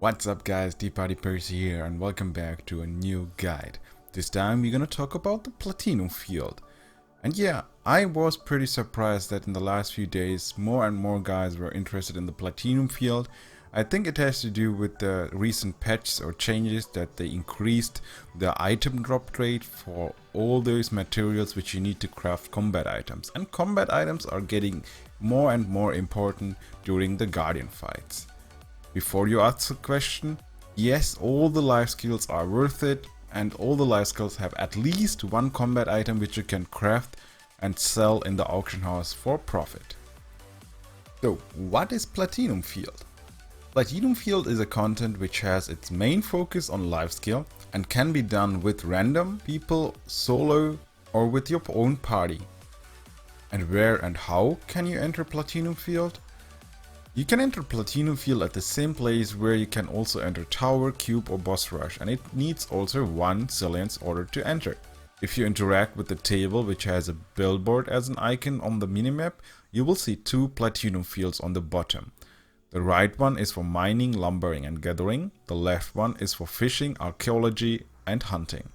What's up guys, Party Percy here and welcome back to a new guide. This time we're gonna talk about the Platino Field. And yeah, I was pretty surprised that in the last few days more and more guys were interested in the Platino Field. I think it has to do with the recent patches or changes that they increased the item drop rate for all those materials which you need to craft combat items. And combat items are getting more and more important during the Guardian fights. Before you ask the question, yes, all the life skills are worth it, and all the life skills have at least one combat item which you can craft and sell in the auction house for profit. So, what is Platino Field? Platino Field is a content which has its main focus on life skill and can be done with random people, solo, or with your own party. And where and how can you enter Platino Field? You can enter Platino Field at the same place where you can also enter Tower, Cube or Boss Rush, and it needs also one Zillions order to enter. If you interact with the table which has a billboard as an icon on the minimap, you will see two Platino Fields on the bottom. The right one is for mining, lumbering and gathering, the left one is for fishing, archaeology and hunting.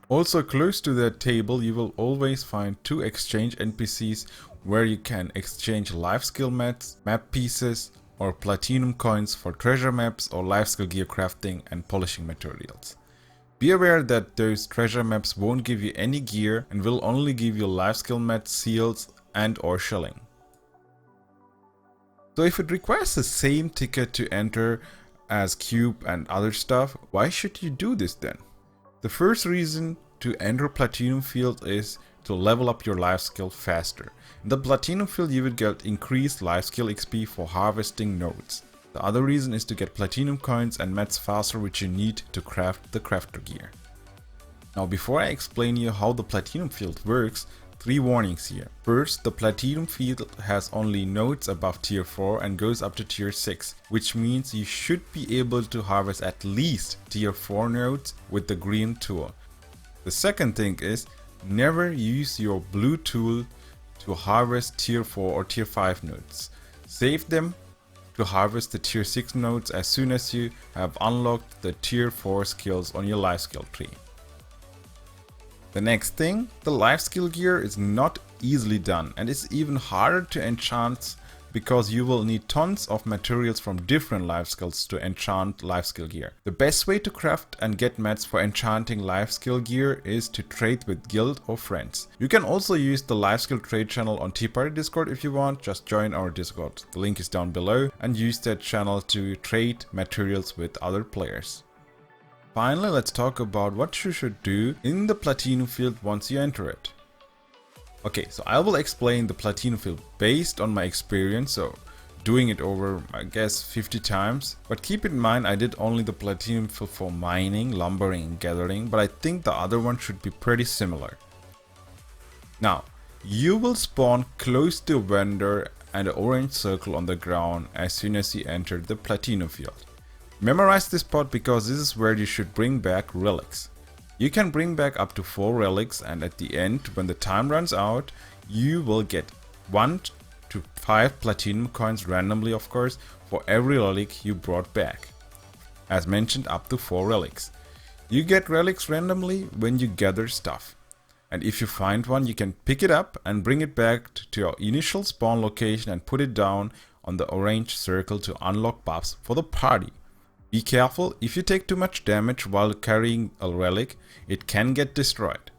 Also close to that table you will always find two exchange NPCs where you can exchange life skill mats, map pieces or platinum coins for treasure maps or life skill gear crafting and polishing materials. Be aware that those treasure maps won't give you any gear and will only give you life skill mats, seals and or shilling. So if it requires the same ticket to enter as cube and other stuff, why should you do this then? The first reason to enter Platino Field is to level up your life skill faster. In the Platino Field you will get increased life skill XP for harvesting nodes. The other reason is to get platinum coins and mats faster, which you need to craft the crafter gear. Now before I explain you how the Platino Field works, three warnings here. First, the Platino Field has only nodes above tier 4 and goes up to tier 6, which means you should be able to harvest at least tier 4 nodes with the green tool. The second thing is, never use your blue tool to harvest tier 4 or tier 5 nodes. Save them to harvest the tier 6 nodes as soon as you have unlocked the tier 4 skills on your life skill tree. The next thing, the life skill gear is not easily done and it's even harder to enchant because you will need tons of materials from different life skills to enchant life skill gear. The best way to craft and get mats for enchanting life skill gear is to trade with guild or friends. You can also use the life skill trade channel on Tea Party Discord if you want. Just join our Discord. The link is down below and use that channel to trade materials with other players. Finally, let's talk about what you should do in the Platino Field once you enter it. Okay, so I will explain the Platino Field based on my experience, so doing it over I guess 50 times. But keep in mind I did only the Platino Field for mining, lumbering and gathering, but I think the other one should be pretty similar. Now, you will spawn close to a vendor and an orange circle on the ground as soon as you enter the Platino Field. Memorize this spot because this is where you should bring back relics. You can bring back up to 4 relics, and at the end, when the time runs out, you will get 1 to 5 platinum coins randomly, of course, for every relic you brought back. As mentioned, up to 4 relics. You get relics randomly when you gather stuff. And if you find one, you can pick it up and bring it back to your initial spawn location and put it down on the orange circle to unlock buffs for the party. Be careful, if you take too much damage while carrying a relic, it can get destroyed.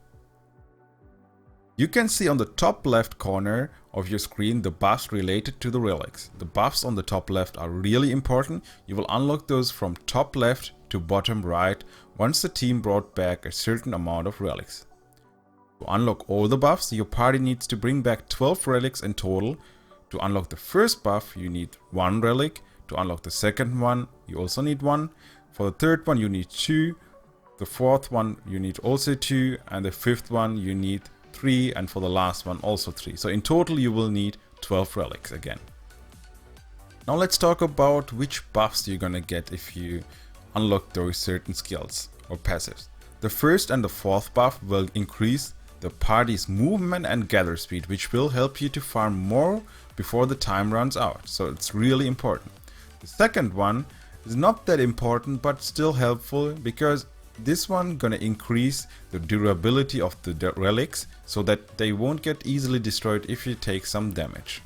You can see on the top left corner of your screen the buffs related to the relics. The buffs on the top left are really important. You will unlock those from top left to bottom right once the team brought back a certain amount of relics. To unlock all the buffs, your party needs to bring back 12 relics in total. To unlock the first buff, you need 1 relic. To unlock the second one, you also need 1. For the third one, you need 2. The fourth one, you need also 2. And the fifth one, you need 3. And for the last one, also 3. So in total, you will need 12 relics again. Now let's talk about which buffs you're gonna get if you unlock those certain skills or passives. The first and the fourth buff will increase the party's movement and gather speed, which will help you to farm more before the time runs out. So it's really important. The second one It's not that important, but still helpful, because this one gonna increase the durability of the relics so that they won't get easily destroyed if you take some damage.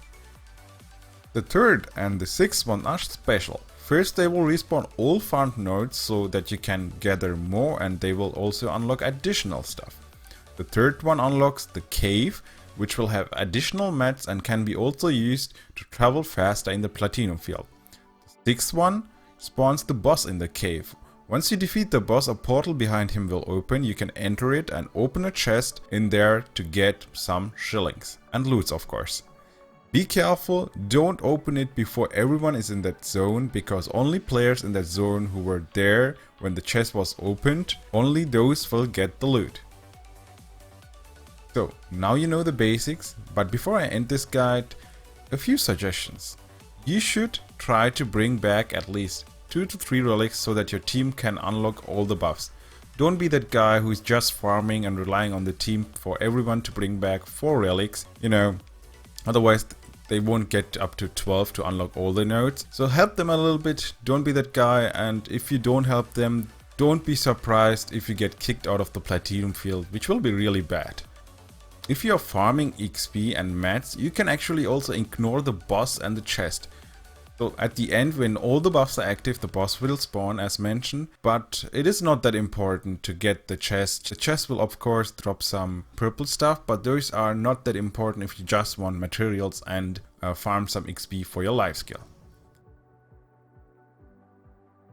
The third and the sixth one are special. First, they will respawn all farmed nodes so that you can gather more, and they will also unlock additional stuff. The third one unlocks the cave, which will have additional mats and can be also used to travel faster in the Platino Field. The sixth one spawns the boss in the cave. Once you defeat the boss, a portal behind him will open. You can enter it and open a chest in there to get some shillings and loots, of course. Be careful, don't open it before everyone is in that zone, because only players in that zone who were there when the chest was opened, only those will get the loot. So now you know the basics, but before I end this guide, a few suggestions. You should try to bring back at least 2 to 3 relics so that your team can unlock all the buffs. Don't be that guy who is just farming and relying on the team for everyone to bring back 4 relics, otherwise they won't get up to 12 to unlock all the nodes. So help them a little bit, don't be that guy, and if you don't help them, don't be surprised if you get kicked out of the Platinum Field, which will be really bad. If you are farming XP and mats, you can actually also ignore the boss and the chest. So at the end, when all the buffs are active, the boss will spawn as mentioned, but it is not that important to get the chest. The chest will of course drop some purple stuff, but those are not that important if you just want materials and farm some XP for your life skill.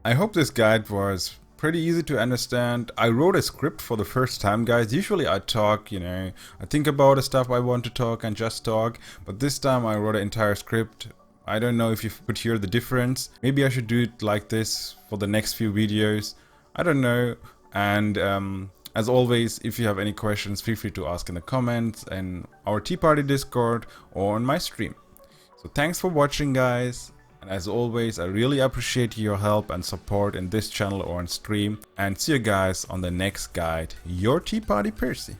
I hope this guide was pretty easy to understand. I wrote a script for the first time, guys. Usually I talk, I think about the stuff I want to talk and just talk, but this time I wrote an entire script. I don't know if you could hear the difference. Maybe I should do it like this for the next few videos. I don't know. And as always, if you have any questions, feel free to ask in the comments in our Tea Party Discord or on my stream. So thanks for watching, guys. And as always, I really appreciate your help and support in this channel or on stream. And see you guys on the next guide. Your Tea Party Percy.